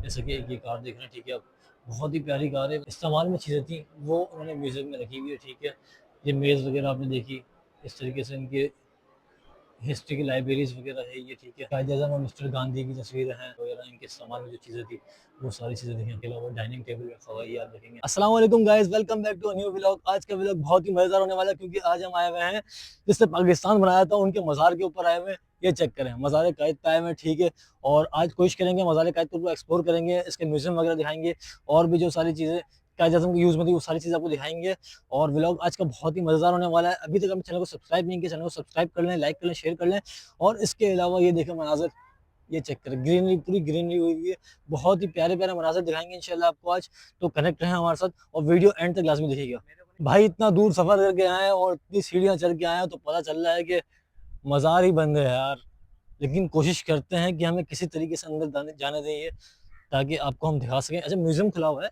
जैसे कि एक ये कार देख रहे हैं, ठीक है। अब बहुत ही प्यारी कार है, इस्तेमाल में चीज़ें थी वो उन्होंने म्यूज़ियम में रखी हुई है, ठीक है। ये मेज़ वगैरह आपने देखी, इस तरीके से इनके हिस्ट्री की लाइब्रेरीज वगैरह है ये, ठीक है। कायद-ए-आज़म और मिस्टर गांधी की तस्वीरें हैं वगैरह, इनके सामान में जो चीज़ें थी वो सारी चीज़ें देखने के अलावा डाइनिंग टेबल रखा हुआ है, ये आप देखेंगे। अस्सलाम वालेकुम guys, welcome back to a new vlog. आज का व्लॉग बहुत ही मज़ेदार होने वाला है क्योंकि आज हम आए हुए हैं जिसने पाकिस्तान बनाया था उनके मज़ार के ऊपर आए हुए हैं। ये चेक करें, मज़ार कायद पे आए हुए हैं, ठीक है। और आज कोशिश करेंगे मज़ार कायद को पूरा एक्सप्लोर करेंगे, इसके म्यूज़ियम वगैरह दिखाएंगे और भी जो सारी चीज़ें कायद-ए-आज़म के यूज़ में थी वो सारी चीज़ें आपको दिखाएंगे। और व्लॉग आज का बहुत ही मज़ेदार होने वाला है। अभी तक अपने चैनल को सब्सक्राइब नहीं किया, चैनल को सब्सक्राइब कर लें, लाइक कर लें, शेयर कर लें। और इसके अलावा ये देखें मनाज़र, ये चेक करें, ग्रीनरी, पूरी ग्रीनरी हुई हुई है। बहुत ही प्यारे-प्यारे मनाज़र दिखाएँगे इंशाल्लाह आपको आज, तो कनेक्ट रहें हमारे साथ और वीडियो एंड तक लाज़मी देखिएगा। भाई इतना दूर सफ़र करके आए हैं और इतनी सीढ़ियाँ चढ़ के आए हैं तो पता चल रहा है कि मज़ार ही बंद है यार। लेकिन कोशिश करते हैं कि हमें किसी तरीके से अंदर जाने जाने दें ये, ताकि आपको हम दिखा सकें। अच्छा म्यूज़ियम खुला हुआ है,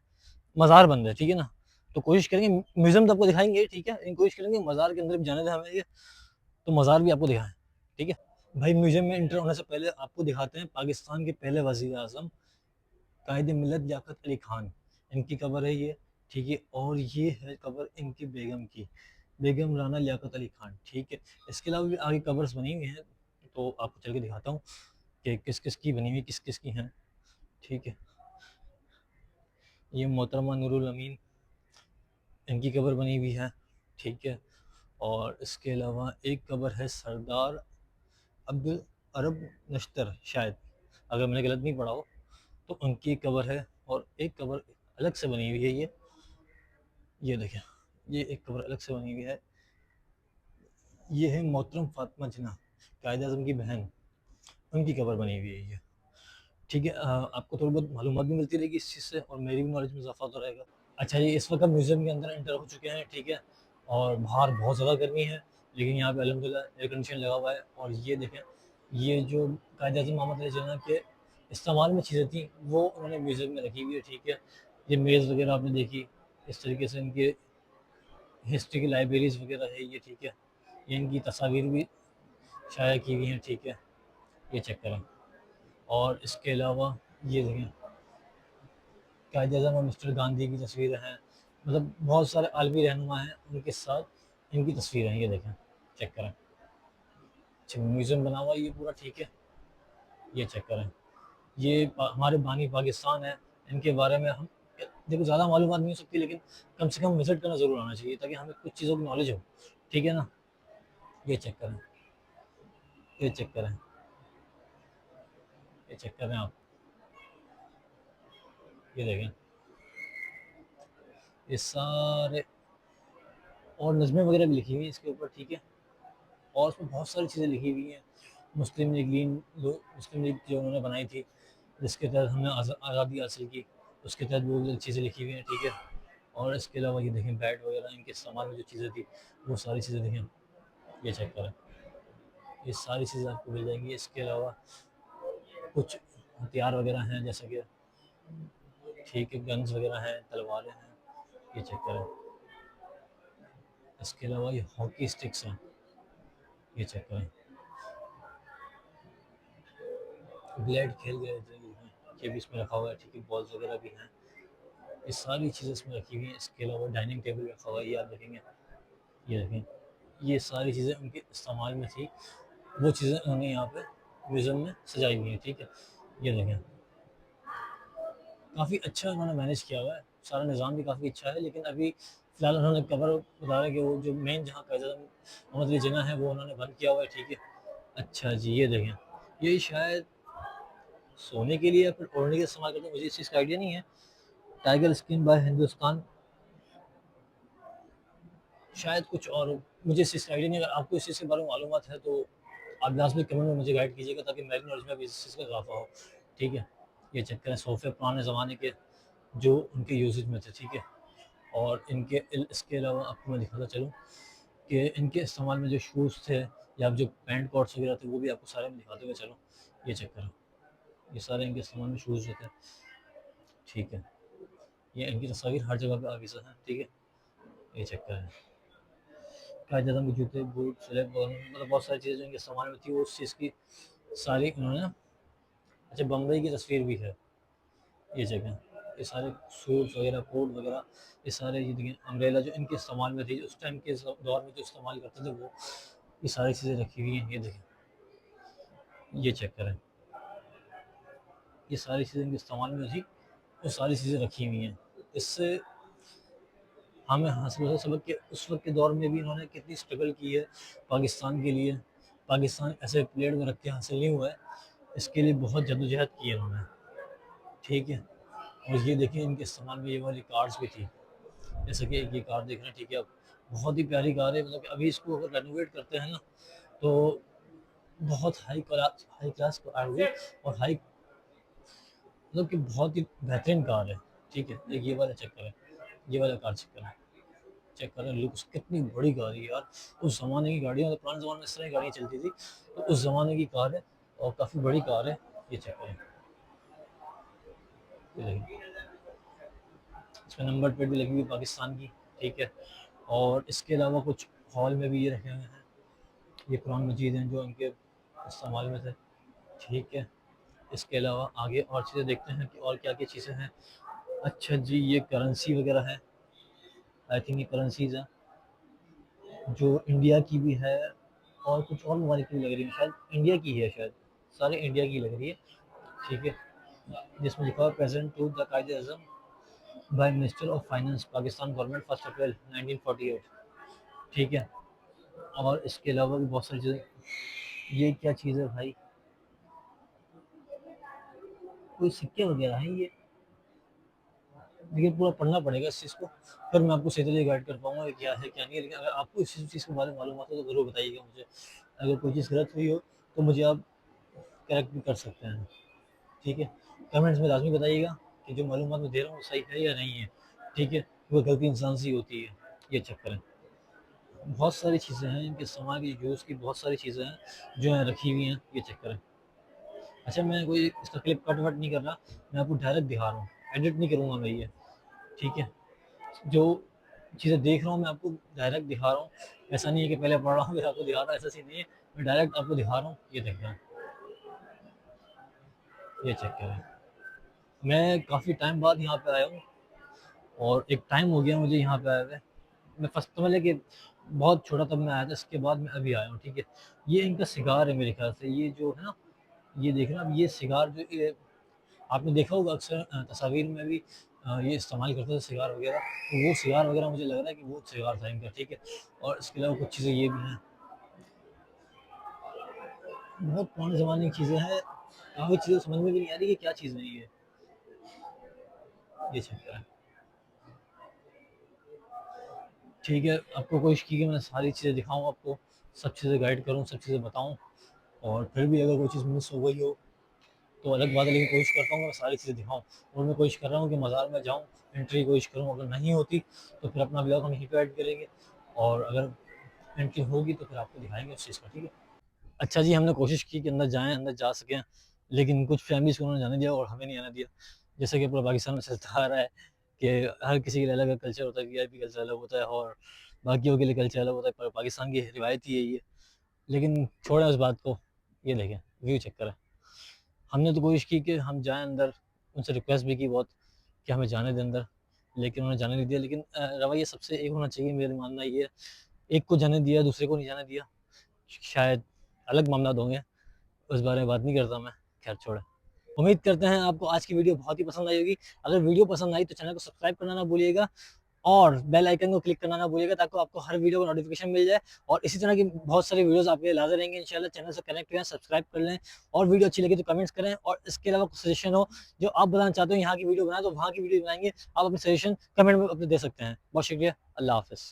मज़ार बंद है, ठीक है ना? तो कोशिश करेंगे, म्यूज़ियम तो आपको दिखाएँगे, ठीक है? लेकिन कोशिश करेंगे मज़ार के अंदर भी जाने दें हमें ये, तो मज़ार भी आपको दिखाएँ, ठीक है? भाई म्यूज़ियम में एंटर होने से पहले आपको दिखाते हैं पाकिस्तान के पहले वज़ीर-ए-आज़म कायद मिल्लत लियाकत अली खान, इनकी कब्र है ये, ठीक है। और ये है कब्र इनकी बेगम की, बेगम राना लियाकत अली खान, ठीक है। इसके अलावा भी आगे कब्र्स बनी हुई हैं, तो आपको चल के दिखाता हूँ कि किस-किस की बनी हुई, किस-किस की हैं, ठीक है। ये मोहतरमा नूरुल अमीन, इनकी कब्र बनी हुई है, ठीक है। और इसके अलावा एक कब्र है सरदार अब्दुल अरब नश्तर, शायद अगर मैंने गलत नहीं पढ़ा हो, तो उनकी एक कब्र है। और एक कब्र अलग से बनी हुई है ये देखें, ये एक कब्र अलग से बनी हुई है। ये है मोहतरम फातिमा जिन्ना, कायद-ए-आज़म की बहन, उनकी कब्र बनी हुई है ये, ठीक है। आपको थोड़ी बहुत मालूमात भी मिलती रहेगी इस चीज़ से और मेरी भी नॉलेज में इज़ाफ़ा होता रहेगा। अच्छा जी, इस वक़्त हम म्यूज़ियम के अंदर एंटर हो चुके हैं, ठीक है। और बाहर बहुत ज़्यादा गर्मी है, लेकिन यहाँ पे अल्हम्दुलिल्लाह एयर कंडीशन लगा हुआ है। और ये देखें, ये जो कायद-ए-आज़म मोहम्मद अली जिन्ना के इस्तेमाल में चीज़ें थी वो उन्होंने म्यूज़ियम में रखी हुई है, ठीक है। ये मेज़ वगैरह आपने देखी, इस तरीके से इनके हिस्ट्री की लाइब्रेरीज़ वगैरह है ये, ठीक है। ये इनकी तस्वीर भी शाया की हुई हैं, ठीक है। ये चेक करें। और इसके अलावा ये देखें, कायद-ए-आज़म और मिस्टर गांधी की तस्वीरें हैं, मतलब बहुत सारे आलमी रहनुमा हैं, उनके साथ इनकी तस्वीरें हैं, ये देखें, चेक करें। अच्छा म्यूज़ियम बना हुआ है ये पूरा, ठीक है। ये चेक करें, ये हमारे बानी पाकिस्तान है, इनके बारे में हम देखो ज़्यादा मालूमात नहीं हो सकती, लेकिन कम से कम विज़िट करना ज़रूर आना चाहिए ताकि हमें कुछ चीज़ों की नॉलेज हो, ठीक है ना? ये चेक करें, ये चेक करें, ये चेक करें आप, ये देखें, ये सारे और नज़्में वगैरह भी लिखी हुई हैं इसके ऊपर, ठीक है। और उसमें बहुत सारी चीज़ें लिखी हुई हैं। मुस्लिम लीग मुस्लिम लीग जो उन्होंने बनाई थी, जिसके तहत हमने आज़ादी हासिल की, उसके तहत वो चीज़ें लिखी हुई हैं, ठीक है। और इसके अलावा ये देखें बैट वगैरह, इनके सामान में जो चीज़ें थी वो सारी चीज़ें देखें, ये चेक करें, ये सारी चीज़ें आपको मिल जाएंगी। इसके अलावा कुछ हथियार वगैरह हैं, जैसे कि ठीक है गन्स वगैरह हैं, तलवारें हैं, ये चेक करें। इसके अलावा ये हॉकी स्टिक्स हैं, ये चेक करें। ब्लेड खेल गए थे ये भी इसमें रखा हुआ है, ठीक है। बॉल्स वगैरह भी हैं, ये सारी चीज़ें इसमें रखी हुई हैं। इसके अलावा डाइनिंग टेबल रखा हुआ है, ये आप देखेंगे, ये देखें, ये सारी चीज़ें उनके इस्तेमाल में थी, वो चीज़ें उन्होंने यहाँ पे म्यूज़ियम में सजाई हुई हैं, ठीक है। ये देखें, काफ़ी अच्छा उन्होंने मैनेज किया हुआ है, सारा निज़ाम भी काफ़ी अच्छा है। लेकिन अभी फ़िलहाल उन्होंने कवर बता रहा है कि वो जो मेन जहाँ कायद-ए-आज़म मोहम्मद अली जिन्ना है वो उन्होंने बंद किया हुआ है, ठीक है। अच्छा जी, ये देखें, ये शायद सोने के लिए या फिर ओढ़ने के इस्तेमाल करते हैं, मुझे इस चीज़ का आइडिया नहीं है। टाइगर स्किन बाय हिंदुस्तान, शायद कुछ और हो, मुझे इस चीज़ का आइडिया नहीं है। अगर आपको इस चीज़ के बारे में मालूमात है तो आप लाज़मी कमेंट में मुझे गाइड कीजिएगा ताकि मेरी नॉलेज में भी इस चीज़ का इज़ाफ़ा हो, ठीक है। ये चेक करें, सोफ़े पुराने ज़माने के जो उनके यूसेज में थे, ठीक है। और इसके अलावा आपको मैं दिखाता चलूँ कि इनके इस्तेमाल में जो शूज़ थे या जो पैंट कोट्स वगैरह थे वो भी आपको सारे मैं दिखाते हुए चलूँ। ये चेक करो, ये सारे इनके इस्तेमाल में शूज़ जो थे, ठीक है। ये इनकी तस्वीर हर जगह पे आवीज़ा है, ठीक है। ये चेक करें, कायद-ए-आज़म के जूते, बूट, स्लिप और मतलब बहुत सारी चीज़ें जो इनके इस्तेमाल में थी वो उस चीज़ की सारी उन्होंने। अच्छा बम्बई की तस्वीर भी है, ये जगह, ये सारे सूट्स वगैरह, कोट वगैरह, ये सारे ये देखिए अम्ब्रेला जो इनके इस्तेमाल में थी, उस टाइम के दौर में जो इस्तेमाल करते थे वो, ये सारी चीज़ें रखी हुई हैं। ये देखें, ये चेक करें, ये सारी चीज़ें इनके इस्तेमाल में थी, वो सारी चीज़ें रखी हुई हैं। इससे हमें हासिल हो सबक कि उस वक्त के दौर में भी इन्होंने कितनी स्ट्रगल की है पाकिस्तान के लिए। पाकिस्तान ऐसे प्लेट में रख के हासिल नहीं हुआ है, इसके लिए बहुत जद्दोजहद की है इन्होंने, ठीक है। और ये देखिए इनके इस्तेमाल में ये वाली कार्स भी थी, जैसे कि एक ये कार देख रहे हैं, ठीक है। अब बहुत ही प्यारी कार है, मतलब कि अभी इसको अगर रेनोवेट करते हैं ना तो बहुत हाई क्लास कार होगी, और हाई मतलब कि बहुत ही बेहतरीन कार है, ठीक है। एक ये वाला चेक करें, ये वाला कार चेक करें लुक, कितनी बड़ी गाड़ी है यार। उस ज़माने की गाड़ियाँ, मतलब पुराने ज़माने में इस तरह की गाड़ियाँ चलती थी, तो उस ज़माने की कार है और काफ़ी बड़ी कार है। ये चेक करें, ये देखिए, इसमें नंबर प्लेट भी लगी हुई है पाकिस्तान की, ठीक है। और इसके अलावा कुछ हॉल में भी ये रखे हुए हैं, ये कुरान मजीद हैं जो इनके इस्तेमाल में थे, ठीक है। इसके अलावा आगे और चीज़ें देखते हैं कि और क्या-क्या चीज़ें हैं। अच्छा जी, ये करेंसी वगैरह है, आई थिंक ये करेंसीज़ हैं, जो इंडिया की भी है और कुछ और ममालिक की भी लग रही है, शायद इंडिया की है शायद, सारी इंडिया की लग रही है, ठीक है। जिसमें लिखा हुआ है प्रेज़ेंट टू द कायदे-ए-आज़म by minister of finance Pakistan government 1 April 1948, ठीक है। और इसके अलावा भी बहुत सारी चीज़ें। ये क्या चीज़ है भाई? कोई सिक्के वगैरह हैं ये, लेकिन पूरा पढ़ना पड़ेगा इस चीज़ को, फिर मैं आपको सही तरीके से गाइड कर पाऊँगा कि क्या है क्या नहीं है। लेकिन अगर आपको इस चीज़ के बारे में मालूम हो तो ज़रूर बताइएगा मुझे। अगर कोई चीज़ गलत हुई हो तो मुझे आप करेक्ट भी कर सकते हैं, ठीक है। कमेंट्स में लाज़मी बताइएगा कि जो मालूमात मैं दे रहा हूँ वो सही है या नहीं है, ठीक है। वो गलती इंसान से ही होती है। ये चेक करें, बहुत सारी चीज़ें हैं इनके इस्तेमाल की, यूज़ की बहुत सारी चीज़ें हैं जो यहाँ रखी हुई हैं। ये चेक करें। अच्छा, मैं कोई इसका क्लिप कट वट नहीं कर रहा, मैं आपको डायरेक्ट दिखा रहा हूँ, एडिट नहीं करूँगा मैं ये, ठीक है। जो चीज़ें देख रहा हूँ मैं आपको डायरेक्ट दिखा रहा हूँ, ऐसा नहीं है कि पहले पढ़ रहा हूँ फिर आपको दिखा रहा हूँ, ऐसा सीन नहीं है। मैं डायरेक्ट आपको दिखा रहा हूँ, ये देख रहे हैं, ये चेक करें। मैं काफ़ी टाइम बाद यहाँ पे आया हूँ और एक टाइम हो गया मुझे यहाँ पे आए हुए। मैं फर्स्ट तो मतलब कि बहुत छोटा तब मैं आया था, इसके बाद मैं अभी आया हूँ, ठीक है। ये इनका सिगार है मेरे ख्याल से, ये जो है ना, ये देख रहे हैं आप, ये सिगार जो ये आपने देखा होगा अक्सर तस्वीर में भी ये इस्तेमाल करते थे सिगार वगैरह, तो वो सिगार वगैरह मुझे लग रहा है कि वो सिगार था इनका, ठीक है। और इसके अलावा कुछ चीज़ें ये भी हैं, बहुत पुराने ज़माने की चीज़ें हैं, काफ़ी चीज़ें समझ में भी नहीं आ रही कि क्या चीज़ है ये चेक करें, ठीक है। आपको कोशिश की कि मैं सारी चीज़ें दिखाऊँ आपको, सब चीज़ें गाइड करूँ, सब चीज़ें बताऊँ, और फिर भी अगर कोई चीज़ मिस हो गई हो तो अलग बात है, लेकिन कोशिश करता हूँ मैं सारी चीज़ें दिखाऊँ। और मैं कोशिश कर रहा हूँ कि मज़ार में जाऊँ, एंट्री की कोशिश करूँ, अगर नहीं होती तो फिर अपना ब्लॉग हम यहीं पे ऐड करेंगे, और अगर एंट्री होगी तो फिर आपको दिखाएँगे उस चीज़ का, ठीक है। अच्छा जी, हमने कोशिश की कि अंदर जाएँ, अंदर जा सकें, लेकिन कुछ फैमिलीज़ को उन्होंने जाने दिया और हमें नहीं आने दिया। जैसे कि पूरा पाकिस्तान में चलता आ रहा है कि हर किसी के लिए अलग-अलग कल्चर होता है, वीआईपी कल्चर अलग होता है और बाकियों के लिए कल्चर अलग होता है, पर पाकिस्तान की रिवायत ही यही है। लेकिन छोड़ें उस बात को, ये देखें, व्यू चेक करें। हमने तो कोशिश की कि हम जाएँ अंदर, उनसे रिक्वेस्ट भी की बहुत कि हमें जाने दें अंदर, लेकिन उन्होंने जाने नहीं दिया। लेकिन रवैया सबसे एक होना चाहिए, मेरा मानना ये है, एक को जाने दिया, दूसरे को नहीं जाने दिया, शायद अलग मामलात होंगे, उस बारे में बात नहीं करता मैं, खैर छोड़ें। उम्मीद करते हैं आपको आज की वीडियो बहुत ही पसंद आई होगी। अगर वीडियो पसंद आई तो चैनल को सब्सक्राइब करना ना भूलिएगा और बेल आइकन को क्लिक करना ना भूलिएगा, ताकि आपको हर वीडियो का नोटिफिकेशन मिल जाए, और इसी तरह की बहुत सारी वीडियोस आपके लिए लाते रहेंगे इंशाल्लाह। चैनल से कनेक्ट रहें, सब्सक्राइब कर लें, और वीडियो अच्छी लगी तो कमेंट्स करें, और इसके अलावा कुछ सजेशन हो जो आप बताना चाहते हो यहाँ की वीडियो बनाएं तो वहाँ की वीडियो बनाएंगे, आप अपने सजेशन कमेंट में अपने दे सकते हैं। बहुत शुक्रिया, अल्लाह हाफिज़।